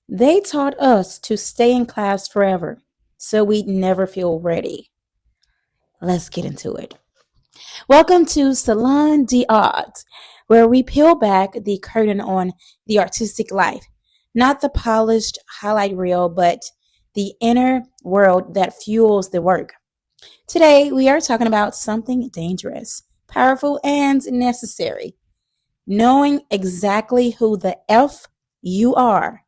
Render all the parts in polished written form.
They taught us to stay in class forever so we'd never feel ready. Let's get into it. Welcome to Salon d'Art, where we peel back the curtain on the artistic life, not the polished highlight reel, but the inner world that fuels the work. Today, we are talking about something dangerous, powerful, and necessary, knowing exactly who the F you are.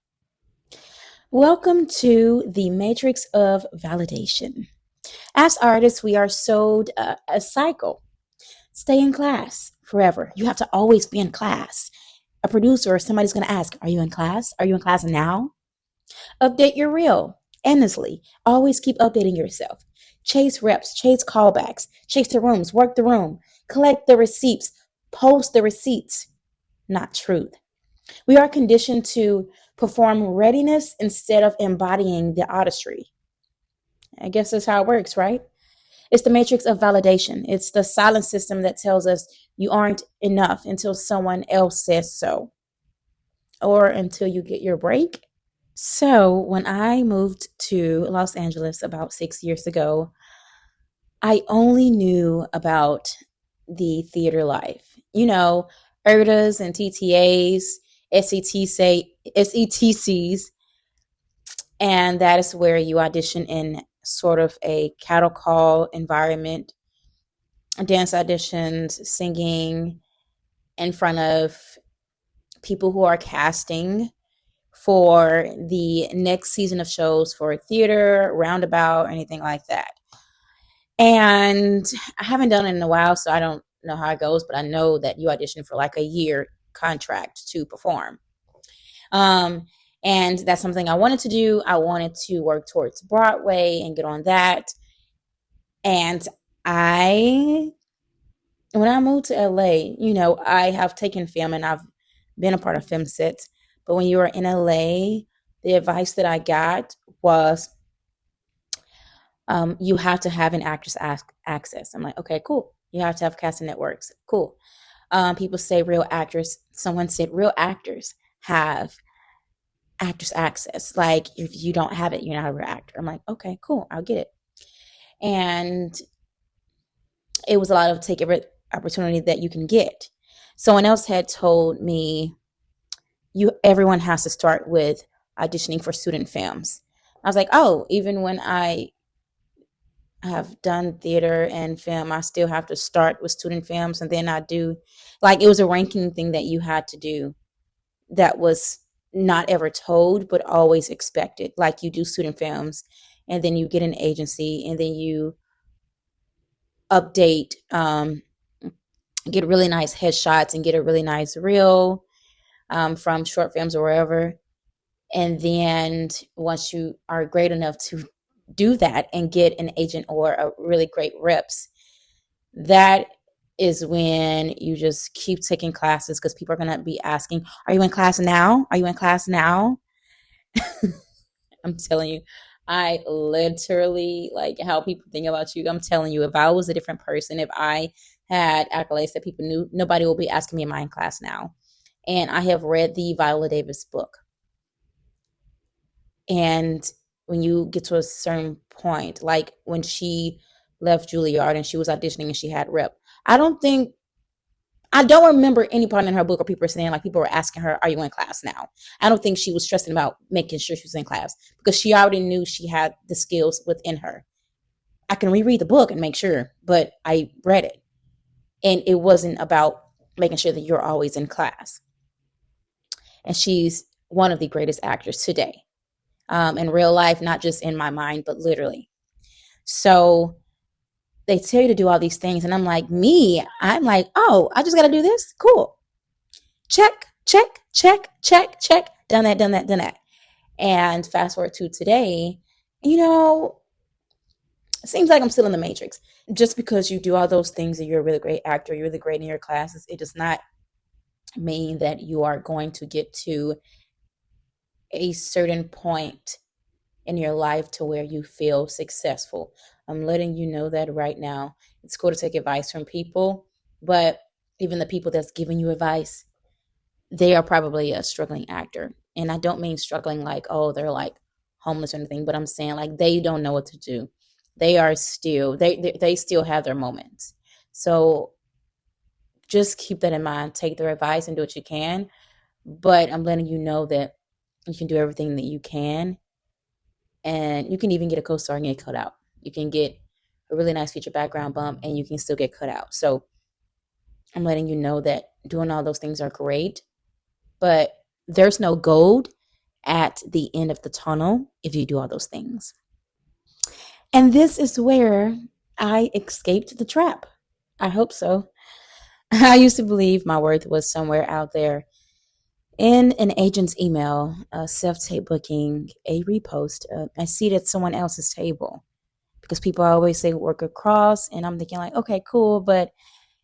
Welcome to the matrix of validation. As artists, we are sold a cycle. Stay in class forever. You have to always be in class. A producer or somebody's going to ask, are you in class? Are you in class now? Update your reel endlessly. Always keep updating yourself. Chase reps, chase callbacks, chase the rooms, work the room, collect the receipts, post the receipts. Not truth. We are conditioned to perform readiness instead of embodying the artistry. I guess that's how it works, right? It's the matrix of validation. It's the silent system that tells us you aren't enough until someone else says so, or until you get your break. So, when I moved to Los Angeles about 6 years ago, I only knew about the theater life. ERDAs and TTAs, SETCs, and that is where you audition in sort of a cattle call environment, dance auditions, singing in front of people who are casting for the next season of shows for theater, roundabout, or anything like that. And I haven't done it in a while, so I don't know how it goes, but I know that you audition for like a year contract to perform. And that's something I wanted to do. I wanted to work towards Broadway and get on that. And when I moved to LA, I have taken film and I've been a part of film sets. But when you were in LA, the advice that I got was you have to have an actress access. I'm like, okay, cool. You have to have casting networks. Cool. People say someone said real actors have actress access. Like if you don't have it, you're not a real actor. I'm like, okay, cool. I'll get it. And it was a lot of take every opportunity that you can get. Someone else had told me everyone has to start with auditioning for student films. I was like, oh, even when I have done theater and film, I still have to start with student films, and then I do, like, it was a ranking thing that you had to do that was not ever told but always expected. Like you do student films and then you get an agency and then you update, get really nice headshots and get a really nice reel from short films or wherever. And then once you are great enough to do that and get an agent or a really great reps, that is when you just keep taking classes because people are going to be asking, are you in class now? Are you in class now? I'm telling you, I literally like how people think about you. I'm telling you, if I was a different person, if I had accolades that people knew, nobody will be asking me, am I in class now? And I have read the Viola Davis book. And when you get to a certain point, like when she left Juilliard and she was auditioning and she had rep, I don't remember any part in her book or people were saying, like, people were asking her, are you in class now? I don't think she was stressing about making sure she was in class because she already knew she had the skills within her. I can reread the book and make sure, but I read it. And it wasn't about making sure that you're always in class. And she's one of the greatest actors today, in real life, not just in my mind, but literally. So they tell you to do all these things. And I'm like, oh, I just got to do this. Cool. Check, check, check, check, check. Done that, done that, done that. And fast forward to today, it seems like I'm still in the matrix. Just because you do all those things and you're a really great actor, you're really great in your classes, it does not mean that you are going to get to a certain point in your life to where you feel successful. I'm letting you know that right now. It's cool to take advice from people, but even the people that's giving you advice, they are probably a struggling actor. And I don't mean struggling like, oh, they're like homeless or anything, but I'm saying like they don't know what to do. They are still they still have their moments. So just keep that in mind. Take their advice and do what you can. But I'm letting you know that you can do everything that you can, and you can even get a co-star and get cut out. You can get a really nice feature background bump, and you can still get cut out. So I'm letting you know that doing all those things are great, but there's no gold at the end of the tunnel if you do all those things. And this is where I escaped the trap. I hope so. I used to believe my worth was somewhere out there in an agent's email, a self-tape booking, a repost, a seat at someone else's table. Because people always say work across, and I'm thinking like, okay, cool, but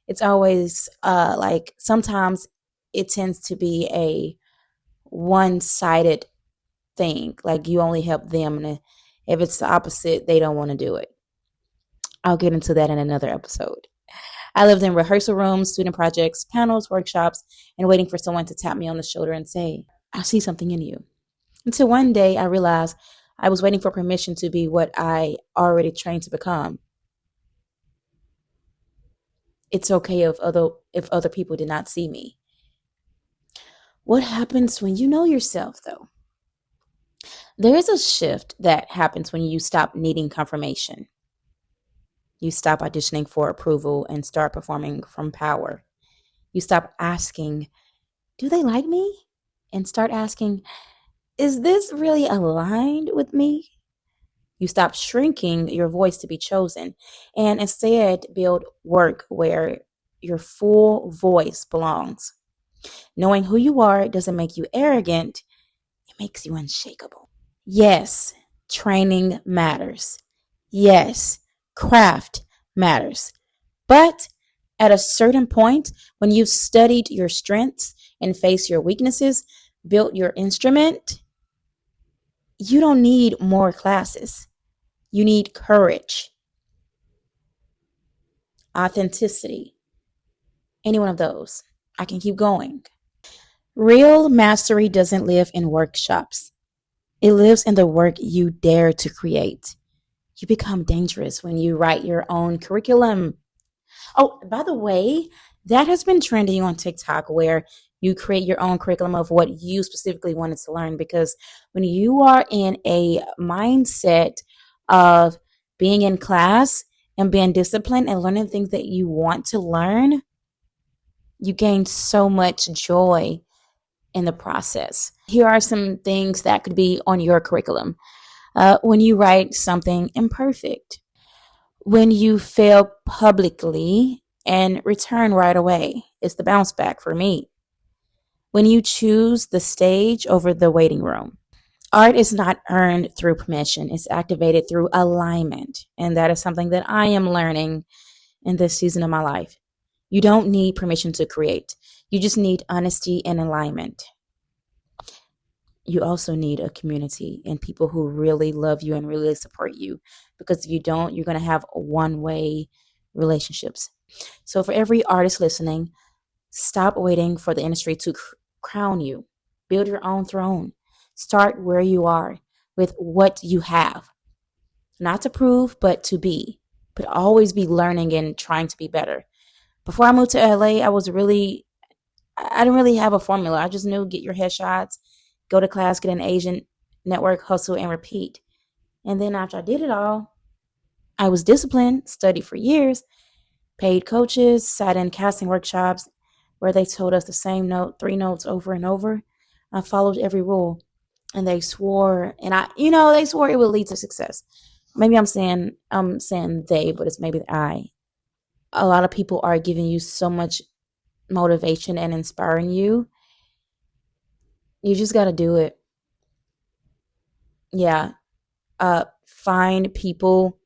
it's always like sometimes it tends to be a one-sided thing. Like you only help them, and if it's the opposite, they don't want to do it. I'll get into that in another episode. I lived in rehearsal rooms, student projects, panels, workshops, and waiting for someone to tap me on the shoulder and say, I see something in you. Until one day I realized I was waiting for permission to be what I already trained to become. It's okay if other people did not see me. What happens when you know yourself though? There is a shift that happens when you stop needing confirmation. You stop auditioning for approval and start performing from power. You stop asking, do they like me? And start asking, is this really aligned with me? You stop shrinking your voice to be chosen and instead build work where your full voice belongs. Knowing who you are doesn't make you arrogant, it makes you unshakable. Yes, training matters. Yes, craft matters. But at a certain point, when you've studied your strengths and faced your weaknesses, built your instrument, you don't need more classes. You need courage, authenticity, any one of those. I can keep going. Real mastery doesn't live in workshops. It lives in the work you dare to create. You become dangerous when you write your own curriculum. Oh, by the way, that has been trending on TikTok where you create your own curriculum of what you specifically wanted to learn. Because when you are in a mindset of being in class and being disciplined and learning things that you want to learn, you gain so much joy in the process. Here are some things that could be on your curriculum. When you write something imperfect, when you fail publicly and return right away, it's the bounce back for me. When you choose the stage over the waiting room, art is not earned through permission, it's activated through alignment. And that is something that I am learning in this season of my life. You don't need permission to create, you just need honesty and alignment. You also need a community and people who really love you and really support you. Because if you don't, you're going to have one-way relationships. So for every artist listening, stop waiting for the industry to crown you. Build your own throne. Start where you are with what you have. Not to prove, but to be. But always be learning and trying to be better. Before I moved to LA, I didn't really have a formula. I just knew get your headshots, go to class, get an Asian network, hustle, and repeat. And then after I did it all, I was disciplined, studied for years, paid coaches, sat in casting workshops where they told us the same note, 3 notes over and over. I followed every rule, and they swore, they swore it would lead to success. Maybe I'm saying they, but it's maybe I. A lot of people are giving you so much motivation and inspiring you. You just got to do it. Yeah. Find people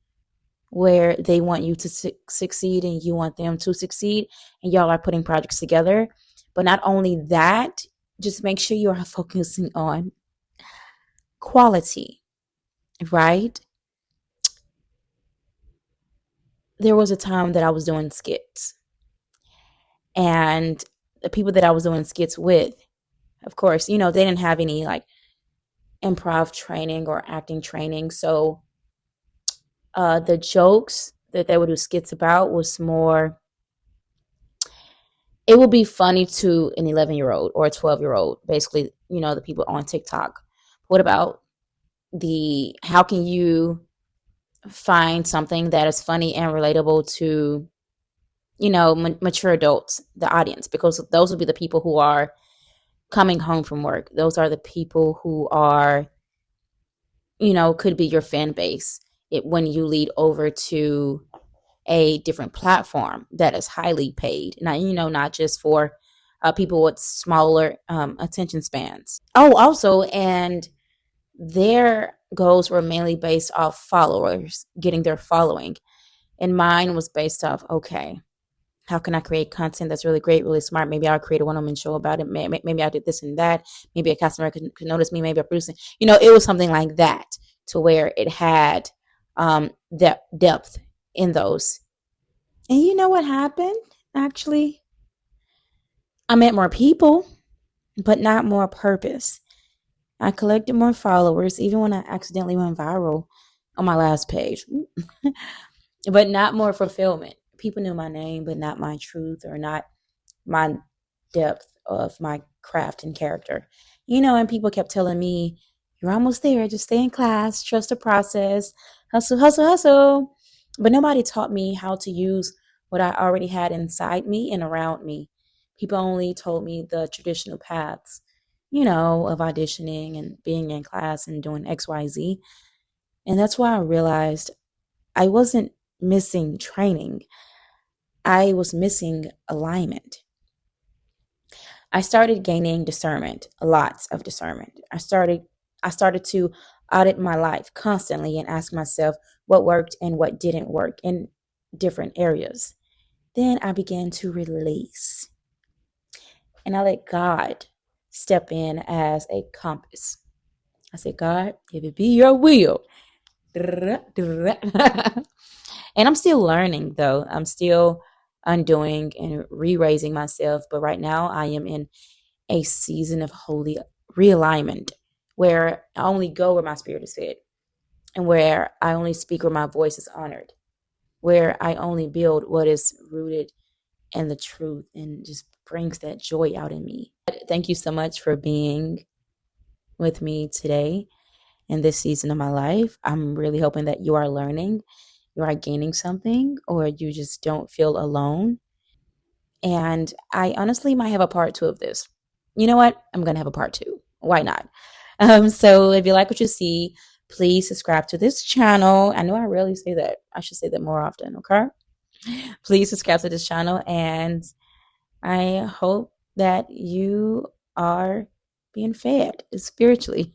where they want you to succeed and you want them to succeed, and y'all are putting projects together. But not only that, just make sure you are focusing on quality, right? There was a time that I was doing skits, and the people that I was doing skits with, Of course, they didn't have any like improv training or acting training. So the jokes that they would do skits about was more, it would be funny to an 11-year-old or a 12-year-old, basically, the people on TikTok. What about how can you find something that is funny and relatable to, mature adults, the audience, because those would be the people who are coming home from work. Those are the people who are, could be your fan base. When you lead over to a different platform that is highly paid, not just for people with smaller attention spans. Oh, also, and their goals were mainly based off followers, getting their following. And mine was based off, okay, how can I create content that's really great, really smart? Maybe I'll create a one-woman show about it. Maybe I'll do this and that. Maybe a customer could notice me. Maybe I'll produce it. It was something like that, to where it had that depth in those. And you know what happened? Actually, I met more people, but not more purpose. I collected more followers, even when I accidentally went viral on my last page, but not more fulfillment. People knew my name, but not my truth, or not my depth of my craft and character. And people kept telling me, you're almost there. Just stay in class, trust the process, hustle, hustle, hustle. But nobody taught me how to use what I already had inside me and around me. People only told me the traditional paths, of auditioning and being in class and doing XYZ. And that's why I realized I wasn't missing training. I was missing alignment. I started gaining discernment, lots of discernment. I started to audit my life constantly and ask myself what worked and what didn't work in different areas. Then I began to release, and I let God step in as a compass. I said, God, if it be your will. And I'm still learning, though. I'm still undoing and re-raising myself. But right now, I am in a season of holy realignment, where I only go where my spirit is fed, and where I only speak where my voice is honored, where I only build what is rooted in the truth and just brings that joy out in me. Thank you so much for being with me today in this season of my life. I'm really hoping that you are learning, you are gaining something, or you just don't feel alone. And I honestly might have a part two of this. You know what? I'm going to have a part two. Why not? So if you like what you see, please subscribe to this channel. I know I rarely say that. I should say that more often, okay? Please subscribe to this channel, and I hope that you are being fed spiritually.